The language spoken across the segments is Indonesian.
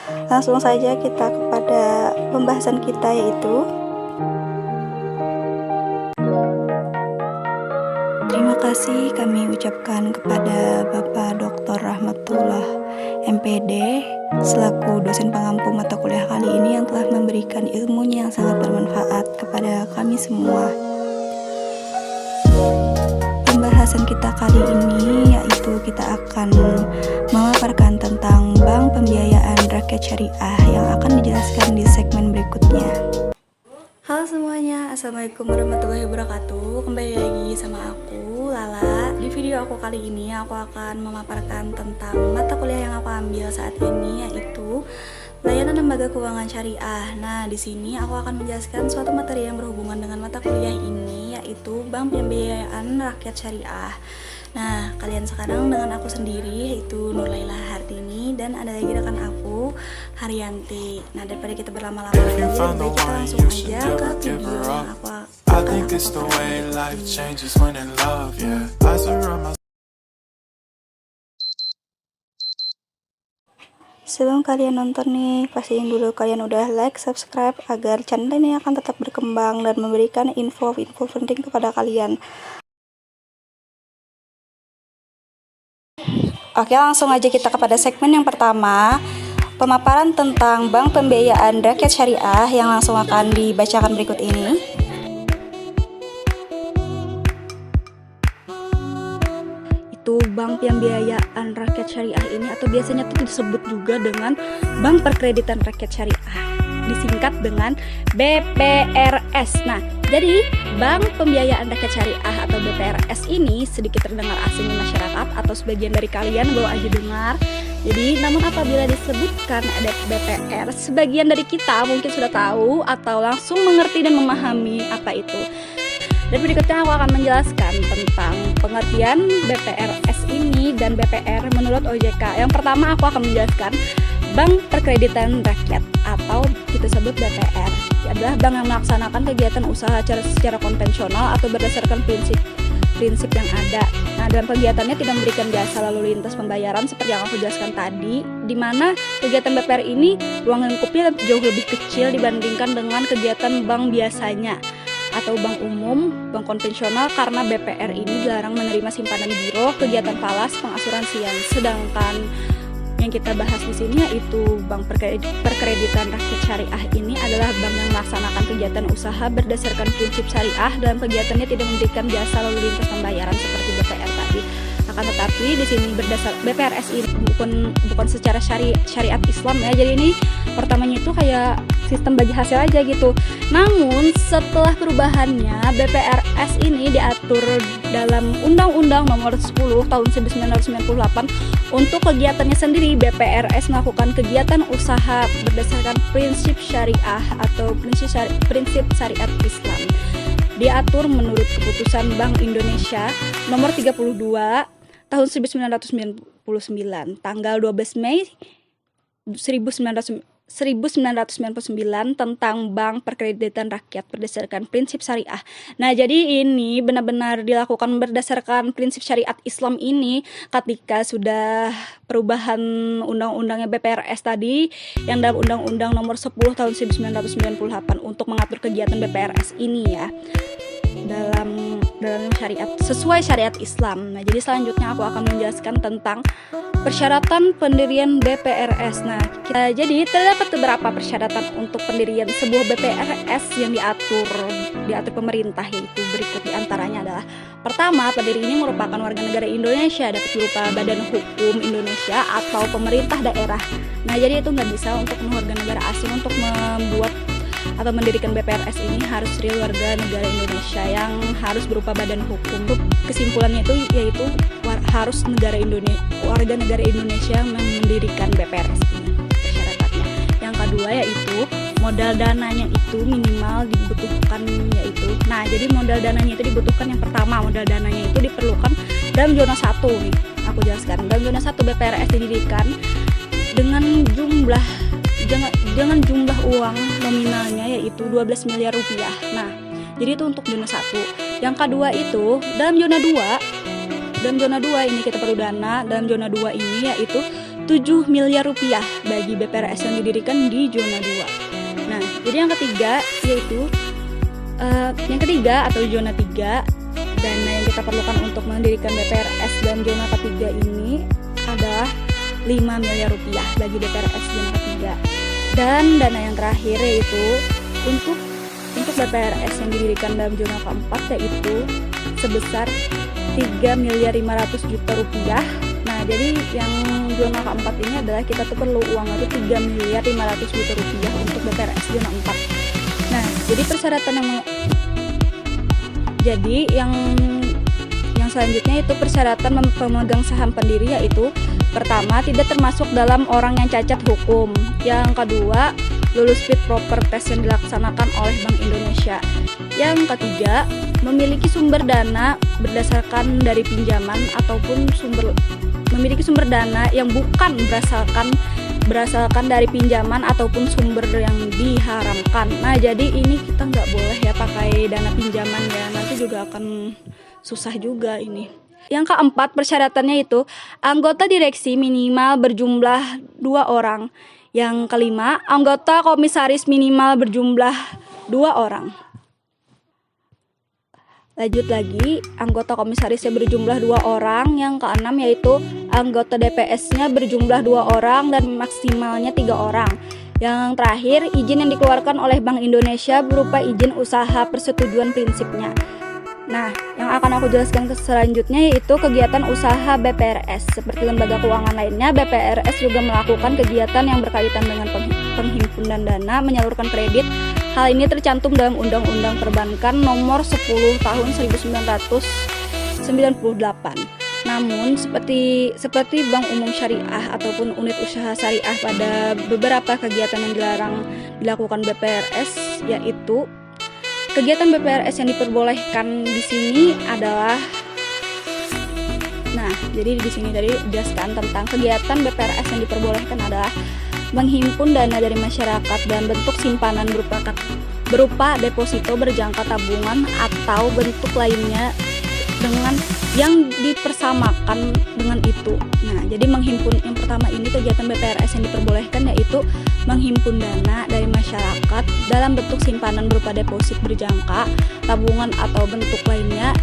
Langsung saja kita kepada pembahasan kita, yaitu terima kasih kami ucapkan kepada Bapak Dr. Rahmatullah MPD selaku dosen pengampu mata kuliah kali ini yang telah memberikan ilmunya yang sangat bermanfaat kepada kami semua. Pembahasan kita kali ini yaitu kita akan memaparkan tentang Bank Pembiayaan Rakyat Syariah yang akan dijelaskan di segmen berikutnya. Halo semuanya, assalamualaikum warahmatullahi wabarakatuh. Kembali lagi sama aku Lala. Di video aku kali ini aku akan memaparkan tentang mata kuliah yang aku ambil saat ini, yaitu layanan lembaga keuangan syariah. Nah, di sini aku akan menjelaskan suatu materi yang berhubungan dengan mata kuliah ini, yaitu Bank Pembiayaan Rakyat Syariah. Nah, kalian sekarang dengan aku sendiri, yaitu Nurlaila Hartini, dan ada lagi rekan aku, Haryanti. Nah, daripada kita berlama-lama lagi, kita langsung aja ke video yang aku akan Sebelum kalian nonton nih, pastiin dulu kalian udah like, subscribe agar channel ini akan tetap berkembang dan memberikan info-info penting kepada kalian. Oke, langsung aja kita kepada segmen yang pertama, pemaparan tentang Bank Pembiayaan Rakyat Syariah yang langsung akan dibacakan berikut ini. Itu Bank Pembiayaan Rakyat Syariah ini, atau biasanya itu disebut juga dengan Bank Perkreditan Rakyat Syariah, disingkat dengan BPRS. Nah, jadi Bank Pembiayaan Rakyat Syariah atau BPRS ini sedikit terdengar asing di masyarakat, atau sebagian dari kalian baru aja dengar. Jadi, namun apabila disebutkan ada BPR, sebagian dari kita mungkin sudah tahu atau langsung mengerti dan memahami apa itu. Dan berikutnya aku akan menjelaskan tentang pengertian BPRS ini dan BPR menurut OJK. Yang pertama aku akan menjelaskan Bank Perkreditan Rakyat atau kita sebut BPR. Ini adalah bank yang melaksanakan kegiatan usaha secara konvensional atau berdasarkan prinsip yang ada. Nah, dalam kegiatannya tidak memberikan jasa lalu lintas pembayaran seperti yang aku jelaskan tadi, di mana kegiatan BPR ini ruang lingkupnya jauh lebih kecil dibandingkan dengan kegiatan bank biasanya atau bank umum, bank konvensional, karena BPR ini dilarang menerima simpanan giro, kegiatan falas, pengasuransian. Sedangkan yang kita bahas di sini yaitu Bank Perkreditan Rakyat Syariah ini adalah bank yang melaksanakan kegiatan usaha berdasarkan prinsip syariah, dalam kegiatannya tidak memberikan jasa lalu lintas pembayaran seperti BPR tadi. Akan tetapi di sini berdasar BPRS ini bukan secara syariat Islam ya. Jadi ini pertamanya itu kayak sistem bagi hasil aja gitu. Namun setelah perubahannya, BPRS ini diatur dalam Undang-Undang Nomor 10 Tahun 1998. Untuk kegiatannya sendiri, BPRS melakukan kegiatan usaha berdasarkan prinsip syariah atau prinsip syariat Islam. Diatur menurut keputusan Bank Indonesia Nomor 32 Tahun 1999, tanggal 12 Mei 1999 tentang Bank Perkreditan Rakyat berdasarkan prinsip syariah. Nah, jadi ini benar-benar dilakukan berdasarkan prinsip syariat Islam ini ketika sudah perubahan undang-undangnya BPRS tadi yang dalam Undang-Undang Nomor 10 Tahun 1998 untuk mengatur kegiatan BPRS ini ya. Dalam syariat, sesuai syariat Islam. Nah, jadi selanjutnya aku akan menjelaskan tentang persyaratan pendirian BPRS. Nah, jadi terdapat beberapa persyaratan untuk pendirian sebuah BPRS yang diatur pemerintah, yaitu berikut diantaranya adalah: pertama, pendiri ini merupakan warga negara Indonesia, dapat berupa badan hukum Indonesia atau pemerintah daerah. Nah, jadi itu nggak bisa untuk warga negara asing untuk membuat atau mendirikan BPRS ini harus real warga negara Indonesia yang harus berupa badan hukum. Kesimpulannya itu yaitu harus warga negara Indonesia yang mendirikan BPRS ini persyaratannya. Yang kedua yaitu modal dananya itu minimal dibutuhkan yaitu. Nah, jadi modal dananya itu dibutuhkan, yang pertama modal dananya itu diperlukan dalam zona 1 nih. Aku jelaskan. Dalam zona 1 BPRS didirikan dengan jumlah uang nominalnya yaitu 12 miliar rupiah. Nah, jadi itu untuk zona 1. Yang kedua itu dalam zona 2 ini kita perlu dana. Dalam zona 2 ini yaitu 7 miliar rupiah bagi BPRS yang didirikan di zona 2. Nah, jadi yang ketiga atau zona 3, dana yang kita perlukan untuk mendirikan BPRS dan zona ketiga ini adalah 5 miliar rupiah bagi BPRS zona ketiga. Dan dana yang terakhir yaitu untuk BPRS yang didirikan dalam zona keempat, yaitu sebesar 3 miliar 500 juta rupiah. Nah, jadi yang zona keempat ini adalah kita tuh perlu uang itu 3 miliar 500 juta rupiah untuk BPRS zona 4. Nah, jadi persyaratan yang selanjutnya itu persyaratan pemegang saham pendiri, yaitu pertama, tidak termasuk dalam orang yang cacat hukum. Yang kedua, lulus fit proper test yang dilaksanakan oleh Bank Indonesia. Yang ketiga, memiliki sumber dana berdasarkan dari pinjaman ataupun memiliki sumber dana yang bukan berdasarkan dari pinjaman ataupun sumber yang diharamkan. Nah, jadi ini kita nggak boleh ya pakai dana pinjaman ya, nanti juga akan susah juga ini. Yang keempat, persyaratannya itu anggota direksi minimal berjumlah 2 orang. Yang kelima, anggota komisaris minimal berjumlah 2 orang. Lanjut lagi, anggota komisarisnya berjumlah 2 orang. Yang keenam yaitu anggota DPS-nya berjumlah 2 orang dan maksimalnya 3 orang. Yang terakhir, izin yang dikeluarkan oleh Bank Indonesia berupa izin usaha persetujuan prinsipnya. Nah, yang akan aku jelaskan selanjutnya yaitu kegiatan usaha BPRS. Seperti lembaga keuangan lainnya, BPRS juga melakukan kegiatan yang berkaitan dengan penghimpunan dana, menyalurkan kredit. Hal ini tercantum dalam Undang-Undang Perbankan Nomor 10 Tahun 1998. Namun, seperti Bank Umum Syariah ataupun unit usaha syariah, pada beberapa kegiatan yang dilarang dilakukan BPRS, yaitu kegiatan BPRS yang diperbolehkan di sini adalah, nah, jadi di sini tadi dijelaskan tentang kegiatan BPRS yang diperbolehkan adalah menghimpun dana dari masyarakat dan bentuk simpanan berupa deposito, berjangka, tabungan atau bentuk lainnya dengan yang dipersamakan dengan itu. Nah, jadi menghimpun yang pertama ini kegiatan BPRS yang diperbolehkan yaitu menghimpun dana dari masyarakat dalam bentuk simpanan berupa deposit, berjangka, tabungan atau bentuk lainnya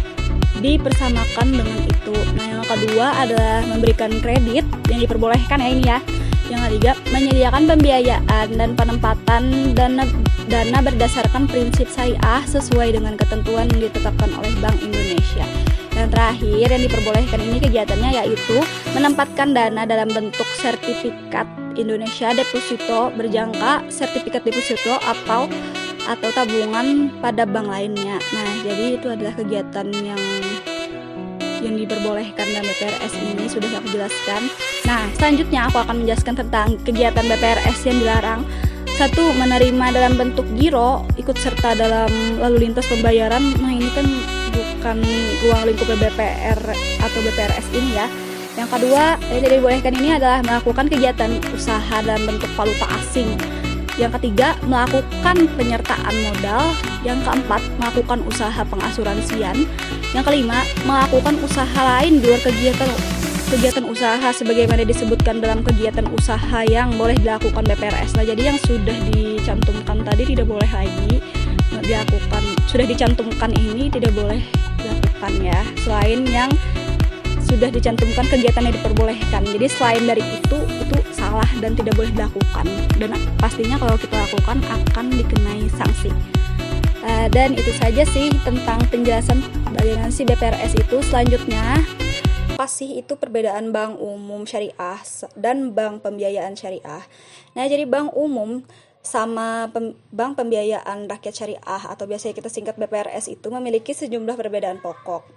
dipersamakan dengan itu. Nah, yang kedua adalah memberikan kredit yang diperbolehkan ya ini ya. Yang ketiga, menyediakan pembiayaan dan penempatan dana berdasarkan prinsip syariah sesuai dengan ketentuan yang ditetapkan oleh Bank Indonesia. Dan terakhir yang diperbolehkan ini kegiatannya yaitu menempatkan dana dalam bentuk sertifikat Indonesia deposito, berjangka, sertifikat deposito atau tabungan pada bank lainnya. Nah, jadi itu adalah kegiatan yang diperbolehkan dalam BPRS ini sudah aku jelaskan. Nah, selanjutnya aku akan menjelaskan tentang kegiatan BPRS yang dilarang. 1. Menerima dalam bentuk giro, ikut serta dalam lalu lintas pembayaran. Nah, ini kan bukan ruang lingkup BPR atau BPRS ini ya. Yang kedua, yang tidak dibolehkan ini adalah melakukan kegiatan usaha dalam bentuk valuta asing. Yang ketiga, melakukan penyertaan modal. Yang keempat, melakukan usaha pengasuransian. Yang kelima, melakukan usaha lain di luar kegiatan usaha sebagaimana disebutkan dalam kegiatan usaha yang boleh dilakukan BPRS. Nah, jadi yang sudah dicantumkan tadi tidak boleh lagi dilakukan. Sudah dicantumkan ini tidak boleh dilakukan ya. Selain yang sudah dicantumkan kegiatan yang diperbolehkan. Jadi selain dari itu salah dan tidak boleh dilakukan. Dan pastinya kalau kita lakukan akan dikenai sanksi. Dan itu saja sih tentang penjelasan bagaimana sih BPRS itu. Selanjutnya, apa sih itu perbedaan bank umum syariah dan bank pembiayaan syariah? Nah, jadi bank umum sama bank pembiayaan rakyat syariah atau biasanya kita singkat BPRS itu memiliki sejumlah perbedaan pokok.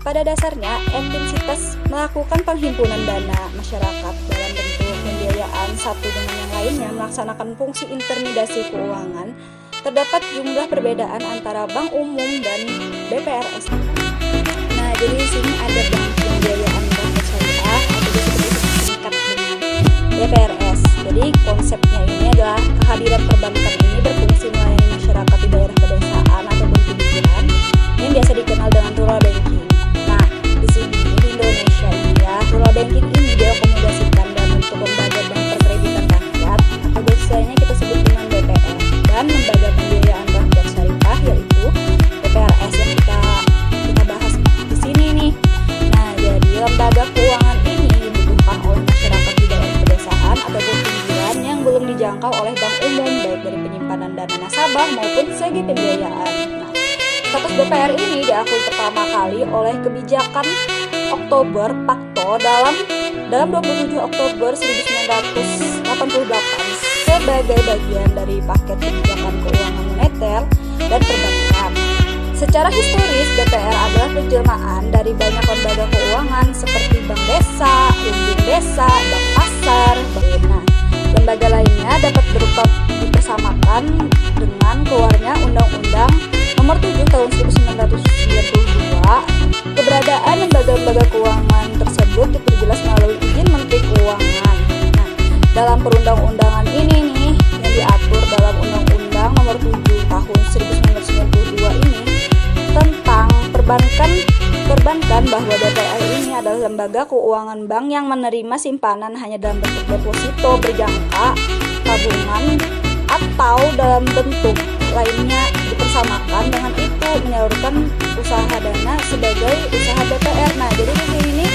Pada dasarnya, entitas melakukan penghimpunan dana masyarakat dalam bentuk pembiayaan satu dengan yang lainnya melaksanakan fungsi intermediasi keuangan. Terdapat jumlah perbedaan antara bank umum dan BPRS. Nah, jadi di sini ada bank pembiayaan rakyat syariah atau disingkat dengan BPRS. Jadi konsepnya ini adalah kehadiran perbankan ini berfungsi melayani masyarakat di daerah pedesaan ataupun pinggiran yang biasa dikenal dengan rural banking. Nah, di sini di Indonesia ini ya, rural banking ini diakomodasikan dan dijangkau oleh bank umum baik dari penyimpanan dana nasabah maupun segi pembiayaan. Nah, status BPR ini diakui pertama kali oleh kebijakan Oktober Pakto dalam 27 Oktober 1988 sebagai bagian dari paket kebijakan keuangan moneter dan perbankan. Secara historis, BPR adalah penjelmaan dari banyak lembaga keuangan seperti Bank Desa, Lumbung Desa, Bank Pasar, Nah, lembaga lainnya dapat berupa dipersamakan dengan keluarnya Undang-Undang Nomor 7 Tahun 1992. Keberadaan lembaga-lembaga keuangan tersebut diperjelas melalui izin Menteri Keuangan. Nah, dalam perundang-undangan ini nih yang diatur dalam Undang-Undang Nomor 7 Tahun 1992 ini tentang perbankan bahwa BPR ini adalah lembaga keuangan bank yang menerima simpanan hanya dalam bentuk deposito berjangka, tabungan, atau dalam bentuk lainnya dipersamakan dengan itu menyalurkan usaha dana sebagai usaha BPR. Nah, jadi di sini nih,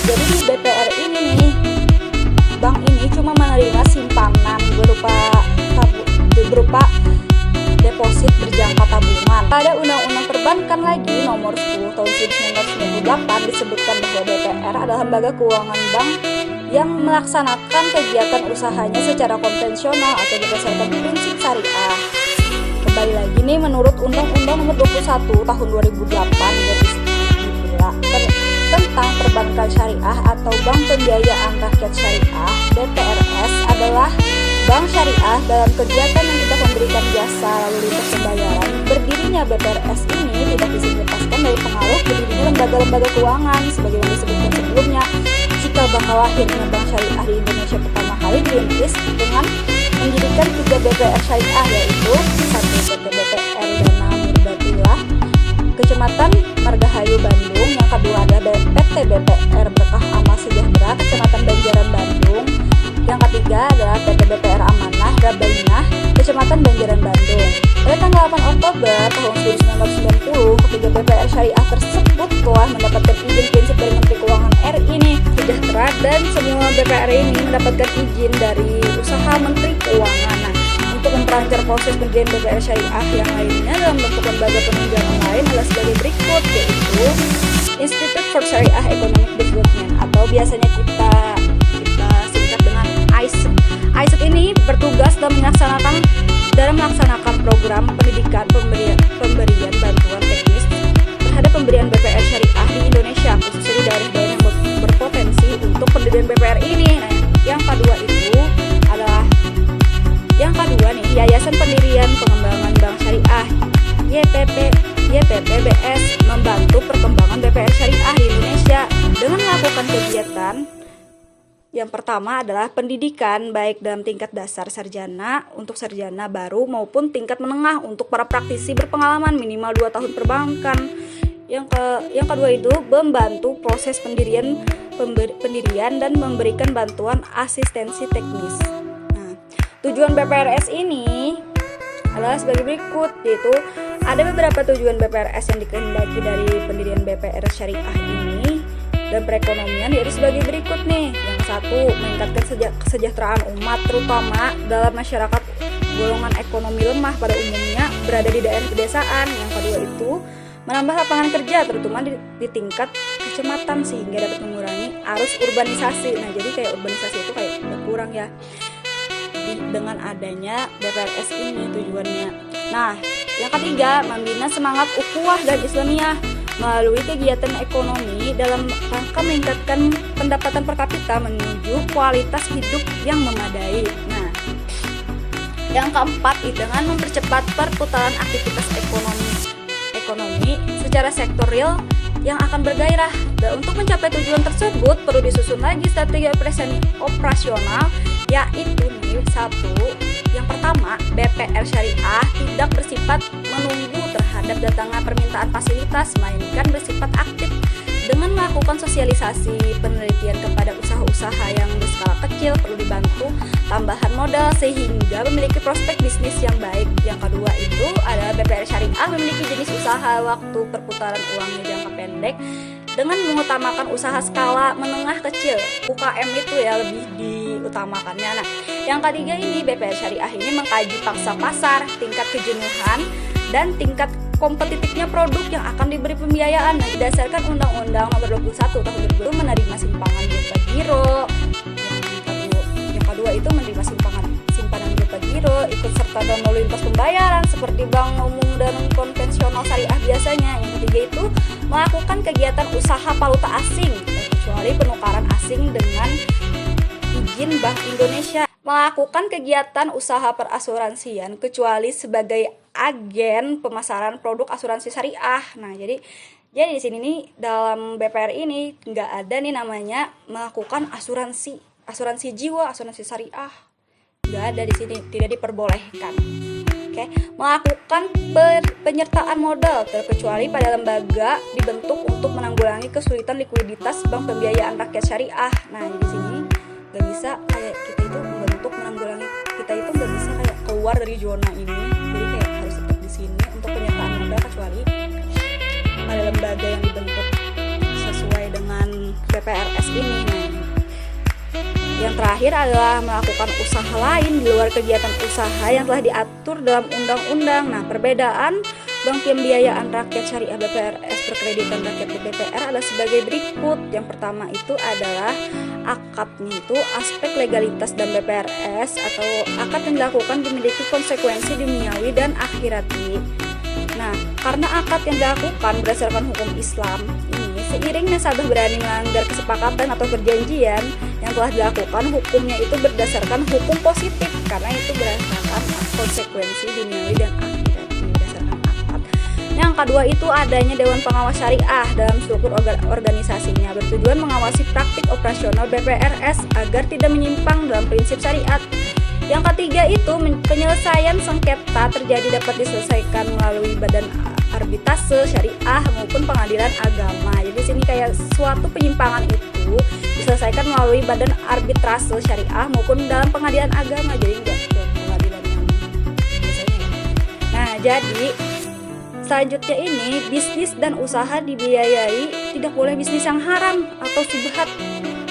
jadi di BPR ini nih, bank ini cuma menerima simpanan berupa deposit berjangka tabungan. Pada Undang-Undang Perbankan lagi Nomor 10 Tahun 1998 disebutkan bahwa BPR adalah lembaga keuangan bank yang melaksanakan kegiatan usahanya secara konvensional atau berdasarkan prinsip syariah. Kembali lagi nih, menurut Undang-Undang Nomor 21 Tahun 2008 tentang perbankan syariah atau bank pembiayaan rakyat syariah, BPRS adalah bank syariah dalam kegiatan yang tidak memberikan jasa lalu lintas pembayaran. Berdirinya BPRS ini tidak bisa dilepaskan dari pengaruh berdirinya lembaga-lembaga keuangan sebagaimana disebutkan sebelumnya. Jika bakal lahirnya bank syariah di Indonesia pertama kali dirintis dengan mendirikan 3 BPR syariah, yaitu 1 PT BPR Dana Murdatila Kecamatan Margahayu Bandung, yang kedua ada PT BPR Berkah Amal Sejahtera Kecamatan Banjaran Bandung, yang ketiga adalah PT BPR Amanah Rabainah Kecamatan Banjaran Bandung. Pada tanggal 8 Oktober tahun 1990, ketiga BPR syariah tersebut telah mendapatkan izin prinsip dari Menteri Keuangan RI nih, Sejahtera, dan semua BPR ini mendapatkan izin dari usaha Menteri Keuangan. Nah, untuk memperlancar proses pendirian BPR syariah yang lainnya dalam bentuk lembaga penunjangan lain adalah sebagai berikut, yaitu Institute for Syariah Economic Development atau biasanya kita singkat dengan ISED. ISED ini bertugas dalam melaksanakan program pendidikan pemberian bantuan teknis terhadap pemberian BPR syariah di Indonesia, khususnya di daerah-daerah yang berpotensi untuk pendirian BPR ini. Nah, yang kedua nih, Yayasan Pendirian Pengembangan Bank Syariah YPPBS membantu perkembangan BPR syariah di Indonesia dengan melakukan kegiatan. Yang pertama adalah pendidikan baik dalam tingkat dasar sarjana untuk sarjana baru maupun tingkat menengah untuk para praktisi berpengalaman minimal 2 tahun perbankan. Yang kedua itu membantu proses pendirian dan memberikan bantuan asistensi teknis. Nah, tujuan BPRS ini adalah sebagai berikut, yaitu ada beberapa tujuan BPRS yang dikehendaki dari pendirian BPR syariah ini dan perekonomian, yaitu sebagai berikut nih. Yang satu, meningkatkan kesejahteraan umat terutama dalam masyarakat golongan ekonomi lemah pada umumnya berada di daerah pedesaan. Yang kedua itu menambah lapangan kerja terutama di tingkat kecamatan sehingga dapat mengurangi arus urbanisasi. Nah, jadi kayak urbanisasi itu kayak berkurang ya dengan adanya BPRS ini tujuannya. Nah, yang ketiga, membina semangat ukhuwah dan Islamiyah melalui kegiatan ekonomi dalam rangka meningkatkan pendapatan per kapita menuju kualitas hidup yang memadai. Nah, yang keempat, dengan mempercepat perputaran aktivitas ekonomi secara sektorial yang akan bergairah. Dan untuk mencapai tujuan tersebut perlu disusun lagi strategi operasional, yaitu nih, satu, yang pertama, BPR syariah tidak bersifat menunggu terhadap datangnya permintaan fasilitas, melainkan bersifat aktif dengan melakukan sosialisasi penelitian kepada usaha-usaha yang berskala kecil perlu dibantu tambahan modal sehingga memiliki prospek bisnis yang baik. Yang kedua itu adalah BPR syariah memiliki jenis usaha waktu perputaran uangnya jangka pendek dengan mengutamakan usaha skala menengah kecil, UKM itu ya lebih diutamakannya. Nah, yang ketiga ini BPR Syariah ini mengkaji pangsa pasar, tingkat kejenuhan, dan tingkat kompetitifnya produk yang akan diberi pembiayaan. Nah, berdasarkan Undang-Undang Nomor 21 Tahun 2020 menerima simpangan berupa giro. Yang kedua itu menerima simpanan berupa giro, ikut serta dalam lalu lintas pembayaran seperti bank umum dan konvensional syariah biasanya. Yang ketiga itu melakukan kegiatan usaha valuta asing, kecuali penukaran asing dengan izin Bank Indonesia. Melakukan kegiatan usaha perasuransian kecuali sebagai agen pemasaran produk asuransi syariah. Nah, jadi di sini nih dalam BPR ini nggak ada nih namanya melakukan asuransi jiwa, asuransi syariah. Nggak ada di sini, tidak diperbolehkan. Oke, melakukan penyertaan modal terkecuali pada lembaga dibentuk untuk menanggulangi kesulitan likuiditas bank pembiayaan rakyat syariah. Nah, di sini nggak bisa kayak kita itu membentuk menanggulangi, kita itu nggak bisa kayak keluar dari zona ini, jadi kayak harus tetap di sini untuk penyertaan modal kecuali pada lembaga yang dibentuk sesuai dengan BPRS ini. Nah, yang terakhir adalah melakukan usaha lain di luar kegiatan usaha yang telah diatur dalam undang-undang. Nah, perbedaan Bank Pembiayaan Rakyat Syariah BPRS Perkreditan Rakyat BPR adalah sebagai berikut. Yang pertama itu adalah akadnya itu aspek legalitas dan BPRS atau akad yang dilakukan memiliki konsekuensi duniawi dan akhirati. Nah, karena akad yang dilakukan berdasarkan hukum Islam ini, seiring nasabah berani melanggar kesepakatan atau perjanjian yang telah dilakukan, hukumnya itu berdasarkan hukum positif karena itu berdasarkan konsekuensi duniawi dan akhirati berdasarkan akad. Yang kedua itu adanya Dewan Pengawas Syariah dalam struktur organisasinya bertujuan mengawasi praktik operasional BPRS agar tidak menyimpang dalam prinsip syariat. Yang ketiga itu penyelesaian sengketa terjadi dapat diselesaikan melalui badan arbitrase syariah maupun pengadilan agama. Jadi sini kayak suatu penyimpangan itu diselesaikan melalui badan arbitrase syariah maupun dalam pengadilan agama. Jadi enggak ke pengadilan yang biasanya. Nah, jadi selanjutnya ini bisnis dan usaha dibiayai tidak boleh bisnis yang haram atau subhat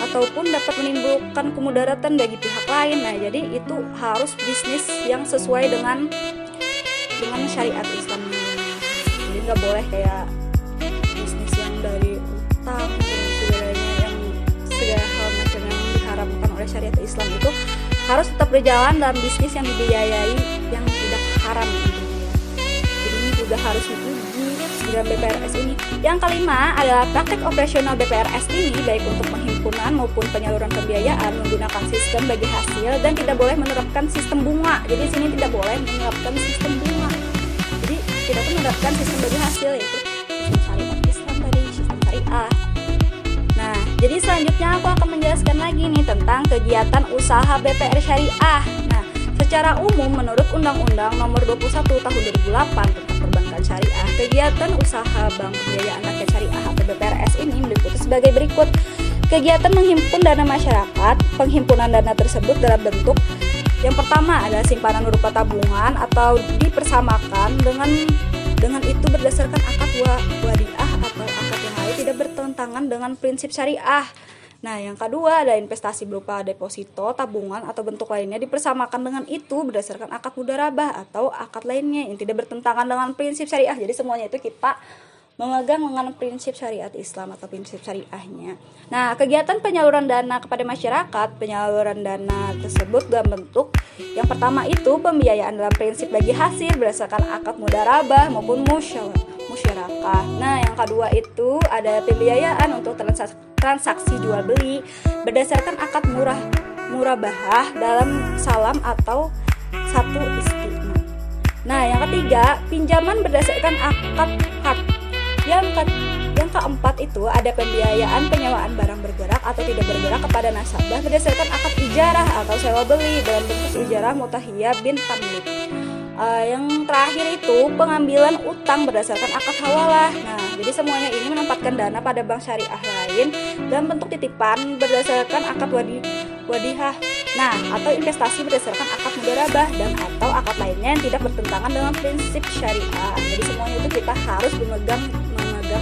ataupun dapat menimbulkan kemudaratan bagi pihak lain. Nah, jadi itu harus bisnis yang sesuai dengan syariat Islam. Jadi nggak boleh kayak bisnis yang dari utang dan segalanya yang segala hal macam yang diharamkan oleh syariat Islam itu harus tetap berjalan dalam bisnis yang dibiayai yang tidak haram gitu ya. Jadi ini juga harus diuji dalam BPRS ini. Yang kelima adalah praktek operasional BPRS ini baik untuk penghimpunan maupun penyaluran pembiayaan menggunakan sistem bagi hasil dan tidak boleh menerapkan sistem bunga. Jadi sini tidak boleh menerapkan sistem bunga. Jadi tidak pun menerapkan sistem bagi hasil yaitu sistem syariat Islam tadi, sistem syariah. Nah, jadi selanjutnya aku akan menjelaskan lagi nih tentang kegiatan usaha BPR Syariah. Nah, secara umum menurut Undang-Undang Nomor 21 Tahun 2008 tentang Perbankan Syariah, kegiatan usaha Bank Pembiayaan Rakyat Syariah atau BPRS ini meliputi sebagai berikut. Kegiatan menghimpun dana masyarakat. Penghimpunan dana tersebut dalam bentuk yang pertama adalah simpanan berupa tabungan atau dipersamakan dengan itu berdasarkan akad wadiah atau akad yang lain tidak bertentangan dengan prinsip syariah. Nah, yang kedua ada investasi berupa deposito, tabungan atau bentuk lainnya dipersamakan dengan itu berdasarkan akad mudharabah atau akad lainnya yang tidak bertentangan dengan prinsip syariah. Jadi semuanya itu kita memegang dengan prinsip syariat Islam atau prinsip syariahnya. Nah, kegiatan penyaluran dana kepada masyarakat, penyaluran dana tersebut dalam bentuk yang pertama itu pembiayaan dalam prinsip bagi hasil berdasarkan akad mudharabah maupun musyarakah. Nah, yang kedua itu ada pembiayaan untuk transaksi jual beli berdasarkan akad murabahah dalam salam atau satu istiqmah. Nah, yang ketiga pinjaman berdasarkan akad hak. Yang keempat itu ada pembiayaan penyewaan barang bergerak atau tidak bergerak kepada nasabah berdasarkan akad ijarah atau sewa beli dalam bentuk ijarah mutahiyah bin tamlik. Yang terakhir itu pengambilan utang berdasarkan akad hawalah. Nah, jadi semuanya ini menempatkan dana pada bank syariah lain dalam bentuk titipan berdasarkan akad wadihah. Nah, atau investasi berdasarkan akad mudharabah dan atau akad lainnya yang tidak bertentangan dengan prinsip syariah. Jadi semuanya itu kita harus memegang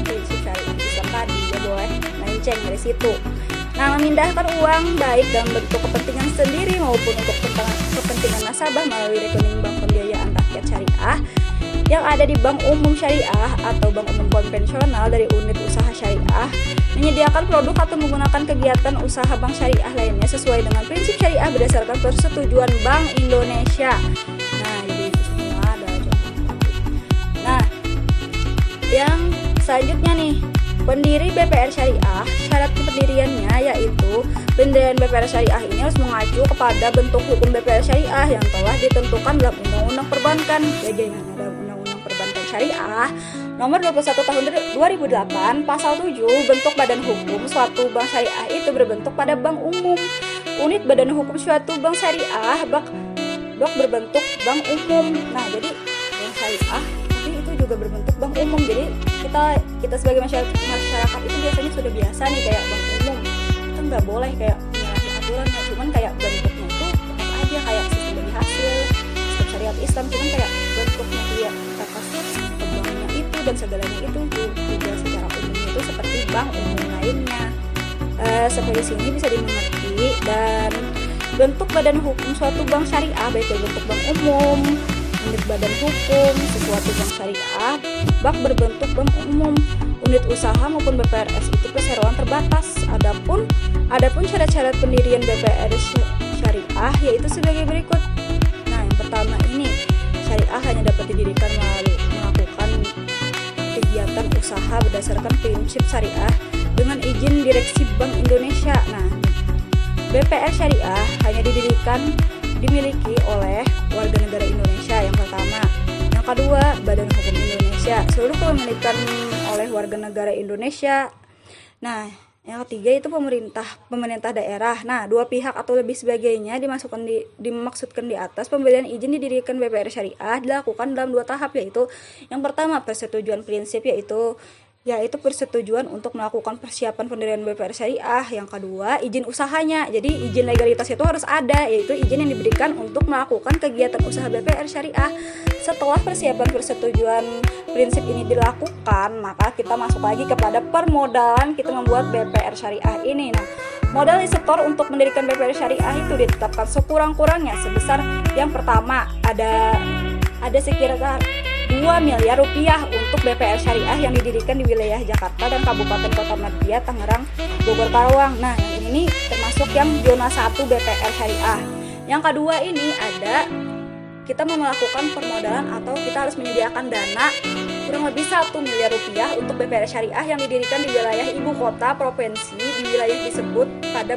prinsip syariah Islam tadi, ya boleh melenceng dari situ. Nah, memindahkan uang baik dalam bentuk kepentingan sendiri maupun untuk kepentingan nasabah melalui rekening bank pembiayaan rakyat syariah yang ada di bank umum syariah atau bank umum konvensional dari unit usaha syariah, menyediakan produk atau menggunakan kegiatan usaha bank syariah lainnya sesuai dengan prinsip syariah berdasarkan persetujuan Bank Indonesia. Nah, jadi itu semua ada contoh. Nah, yang selanjutnya nih, pendiri BPR Syariah, syarat pendiriannya yaitu pendirian BPR Syariah ini harus mengacu kepada bentuk hukum BPR Syariah yang telah ditentukan dalam Undang-Undang Perbankan. Bagaimana dalam Undang-Undang Perbankan Syariah Nomor 21 Tahun 2008, Pasal 7, bentuk badan hukum suatu bank syariah itu berbentuk pada bank umum. Unit badan hukum suatu bank syariah bank berbentuk bank umum. Nah, jadi bank syariah tapi itu juga berbentuk bank umum. Jadi kita sebagai masyarakat itu biasanya sudah biasa nih kayak bank umum. Kita nggak boleh kayak menyalahi aturannya, cuman kayak bentuknya itu tetap aja kayak sistem bagi hasil, sistem syariat Islam, cuman kayak bentuknya lihat atas banknya itu dan segalanya itu juga secara umum itu seperti bank umum lainnya. Seperti sini bisa dimengerti. Dan bentuk badan hukum suatu bank syariah baik bentuk bank umum, unit badan hukum sesuatu bank syariah, bank berbentuk bank umum, unit usaha maupun BPRS itu perseroan terbatas. Adapun syarat-syarat pendirian BPR syariah yaitu sebagai berikut. Nah, yang pertama ini, syariah hanya dapat didirikan melalui melakukan kegiatan usaha berdasarkan prinsip syariah dengan izin Direksi Bank Indonesia. Nah, BPR syariah hanya dimiliki oleh warga negara Indonesia yang pertama. Yang kedua, Badan Hukum Indonesia, seluruh kepemilikan oleh warga negara Indonesia. Nah, yang ketiga itu pemerintah daerah. Nah, dua pihak atau lebih sebagainya dimaksudkan di atas. Pemberian izin didirikan BPR syariah dilakukan dalam dua tahap, yaitu yang pertama persetujuan prinsip yaitu persetujuan untuk melakukan persiapan pendirian BPR syariah. Yang kedua, izin usahanya. Jadi izin legalitas itu harus ada, yaitu izin yang diberikan untuk melakukan kegiatan usaha BPR syariah. Setelah persiapan persetujuan prinsip ini dilakukan, maka kita masuk lagi kepada permodalan kita membuat BPR syariah ini. Nah, modal setor untuk mendirikan BPR syariah itu ditetapkan sekurang-kurangnya sebesar yang pertama ada sekitar 2 miliar rupiah untuk BPR syariah yang didirikan di wilayah Jakarta dan Kabupaten Kota Madia, Tangerang, Bogor, Karawang. Nah, yang ini termasuk yang zona 1 BPR syariah. Yang kedua ini kita mau melakukan permodalan atau kita harus menyediakan dana kurang lebih 1 miliar rupiah untuk BPR syariah yang didirikan di wilayah ibu kota provinsi di wilayah disebut pada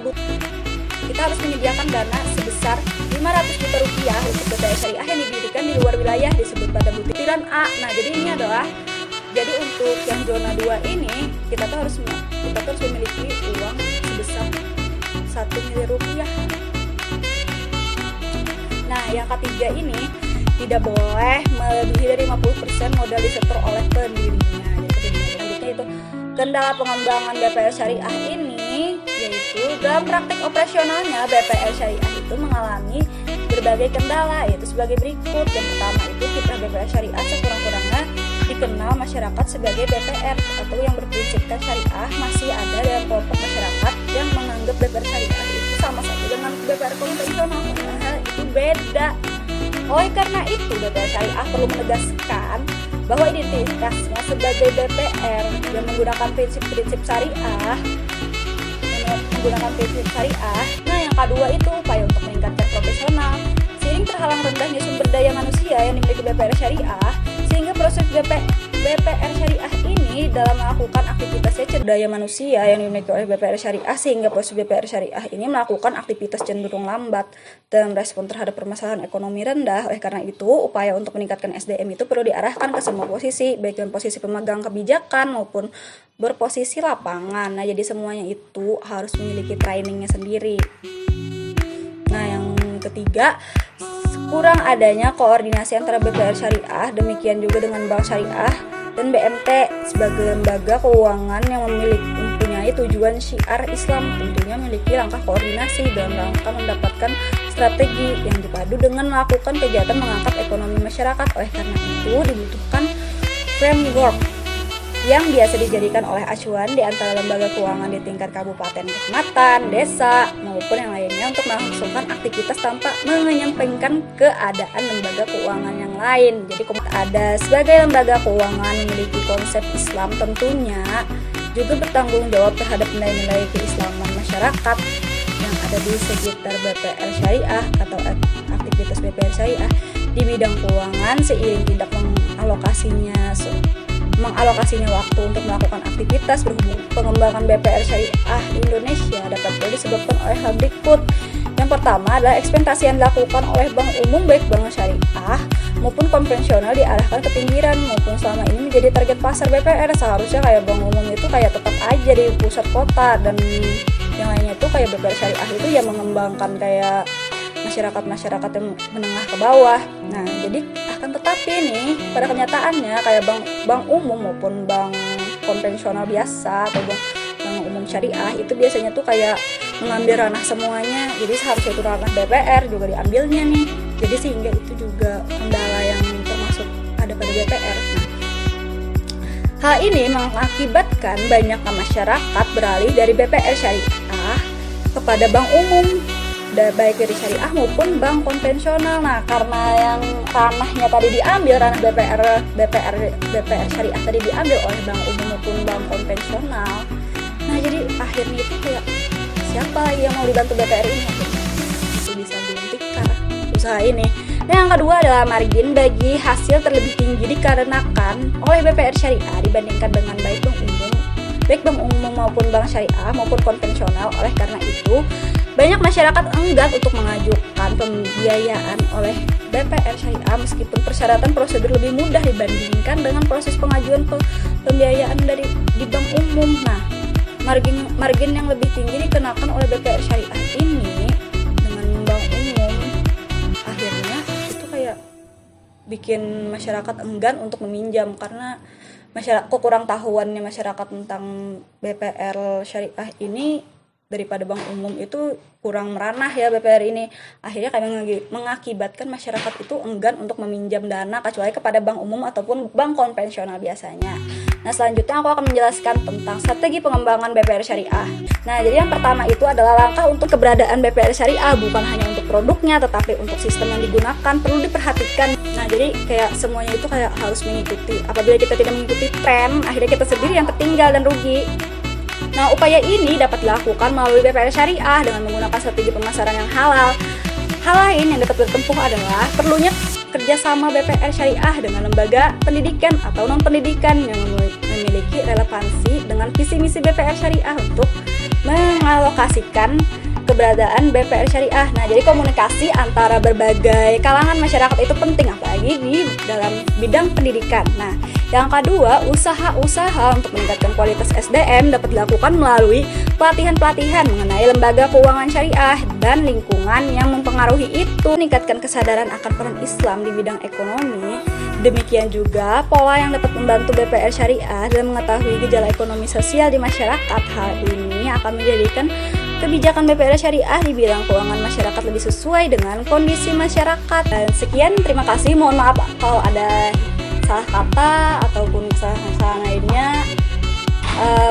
kita harus menyediakan dana sebesar 500 juta rupiah untuk BPR syariah yang didirikan di luar wilayah disebut pada butiran A. Nah, jadi untuk yang zona 2 ini kita tuh harus memiliki uang sebesar 1 miliar rupiah. Nah, yang ketiga ini tidak boleh melebihi dari 50% modal disetor oleh pendirinya. Jadi itu kendala pengembangan BPR syariah ini yaitu dalam praktik operasionalnya BPR syariah itu mengalami berbagai kendala, yaitu sebagai berikut. Yang pertama itu kiprah BPR syariah sekurang-kurangnya dikenal masyarakat sebagai BPR atau yang berprinsipkan syariah masih ada dalam kelompok masyarakat yang menganggap BPR syariah itu sama saja dengan BPR konvensional. Nah, itu beda. Oleh karena itu BPR syariah perlu menegaskan bahwa identitasnya sebagai BPR yang menggunakan prinsip-prinsip syariah. Nah, yang kedua itu upaya untuk meningkatkan profesional. Seiring terhalang rendahnya sumber daya manusia yang dimiliki BPR syariah, sehingga proses BPR syariah ini dalam melakukan aktivitasnya daya manusia yang dimiliki oleh BPR syariah, sehingga proses BPR syariah ini melakukan aktivitas cenderung lambat dalam respon terhadap permasalahan ekonomi rendah. Oleh karena itu, upaya untuk meningkatkan SDM itu perlu diarahkan ke semua posisi, baik dalam posisi pemegang kebijakan maupun berposisi lapangan. Nah, jadi semuanya itu harus memiliki trainingnya sendiri. Nah, yang ketiga, kurang adanya koordinasi antara BPR syariah, demikian juga dengan bank syariah dan BMT sebagai lembaga keuangan yang mempunyai tujuan syiar Islam, tentunya memiliki langkah koordinasi dalam rangka mendapatkan strategi yang dipadu dengan melakukan kegiatan mengangkat ekonomi masyarakat. Oleh karena itu dibutuhkan framework yang biasa dijadikan oleh acuan di antara lembaga keuangan di tingkat kabupaten, kecamatan, desa, maupun yang lainnya untuk melangsungkan aktivitas tanpa menyampaikan keadaan lembaga keuangan yang lain. Jadi ada sebagai lembaga keuangan memiliki konsep Islam, tentunya juga bertanggung jawab terhadap nilai-nilai keislaman masyarakat yang ada di sekitar BPR Syariah atau aktivitas BPR Syariah di bidang keuangan seiring tidak mengalokasinya waktu untuk melakukan aktivitas berhubung pengembangan BPR Syariah di Indonesia dapat disebabkan oleh hal berikut. Yang pertama adalah ekspektasi yang dilakukan oleh bank umum baik bank syariah maupun konvensional diarahkan ke pinggiran maupun selama ini menjadi target pasar BPR. Seharusnya kayak bank umum itu kayak tetap aja di pusat kota, dan yang lainnya itu kayak BPR Syariah itu ya mengembangkan kayak masyarakat yang menengah ke bawah. Nah, jadi akan tetapi nih pada kenyataannya kayak bank umum maupun bank konvensional biasa atau bank umum syariah itu biasanya tuh kayak mengambil ranah semuanya. Jadi seharusnya itu ranah BPR juga diambilnya nih. Jadi sehingga itu juga kendala yang termasuk ada pada BPR. Nah, hal ini mengakibatkan banyaknya masyarakat beralih dari BPR Syariah kepada bank umum, baik dari syariah maupun bank konvensional. Nah, karena yang ranahnya tadi diambil, ranah BPR syariah tadi diambil oleh bank umum maupun bank konvensional. Nah, jadi akhirnya itu kayak siapa lagi yang mau dibantu BPR ini? Itu bisa gulung tikar usaha ini. Nah, yang kedua adalah margin bagi hasil terlebih tinggi dikarenakan oleh BPR syariah dibandingkan dengan baik bank umum maupun bank syariah maupun konvensional. Oleh karena itu banyak masyarakat enggan untuk mengajukan pembiayaan oleh BPR Syariah meskipun persyaratan prosedur lebih mudah dibandingkan dengan proses pengajuan pembiayaan di bank umum. Nah, margin yang lebih tinggi dikenakan oleh BPR Syariah ini dengan bank umum, akhirnya itu kayak bikin masyarakat enggan untuk meminjam karena kekurang tahuannya masyarakat tentang BPR Syariah ini daripada bank umum itu kurang meranah ya BPR ini. Akhirnya kayak mengakibatkan masyarakat itu enggan untuk meminjam dana kecuali kepada bank umum ataupun bank konvensional biasanya. Nah, selanjutnya aku akan menjelaskan tentang strategi pengembangan BPR Syariah. Nah, jadi yang pertama itu adalah langkah untuk keberadaan BPR Syariah bukan hanya untuk produknya tetapi untuk sistem yang digunakan perlu diperhatikan. Nah, jadi kayak semuanya itu kayak harus mengikuti. Apabila kita tidak mengikuti tren, akhirnya kita sendiri yang tertinggal dan rugi. Nah, upaya ini dapat dilakukan melalui BPR Syariah dengan menggunakan strategi pemasaran yang halal. Hal lain yang dapat ditempuh adalah perlunya kerjasama BPR Syariah dengan lembaga pendidikan atau non-pendidikan yang memiliki relevansi dengan visi misi BPR Syariah untuk mengalokasikan keberadaan BPR Syariah. Nah, jadi komunikasi antara berbagai kalangan masyarakat itu penting, apalagi di dalam bidang pendidikan. Nah, yang kedua, usaha-usaha untuk meningkatkan kualitas SDM dapat dilakukan melalui pelatihan-pelatihan mengenai lembaga keuangan syariah dan lingkungan yang mempengaruhi itu, meningkatkan kesadaran akan peran Islam di bidang ekonomi. Demikian juga pola yang dapat membantu BPR Syariah dalam mengetahui gejala ekonomi sosial di masyarakat. Hal ini akan menjadikan kebijakan BPR Syariah di bidang keuangan masyarakat lebih sesuai dengan kondisi masyarakat. Dan sekian, terima kasih. Mohon maaf kalau ada salah kata ataupun kesalahan lainnya.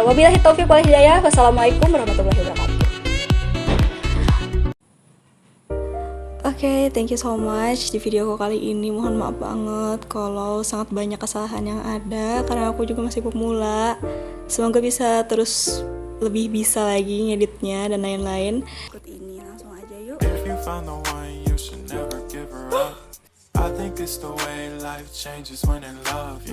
Wabillahi taufiq wal hidayah. Wassalamualaikum warahmatullahi wabarakatuh. Oke, thank you so much. Di video kali ini mohon maaf banget kalau sangat banyak kesalahan yang ada karena aku juga masih pemula. Semoga bisa terus lebih bisa lagi ngeditnya dan lain-lain. Ikut ini langsung aja yuk. I think it's the way life changes when in love.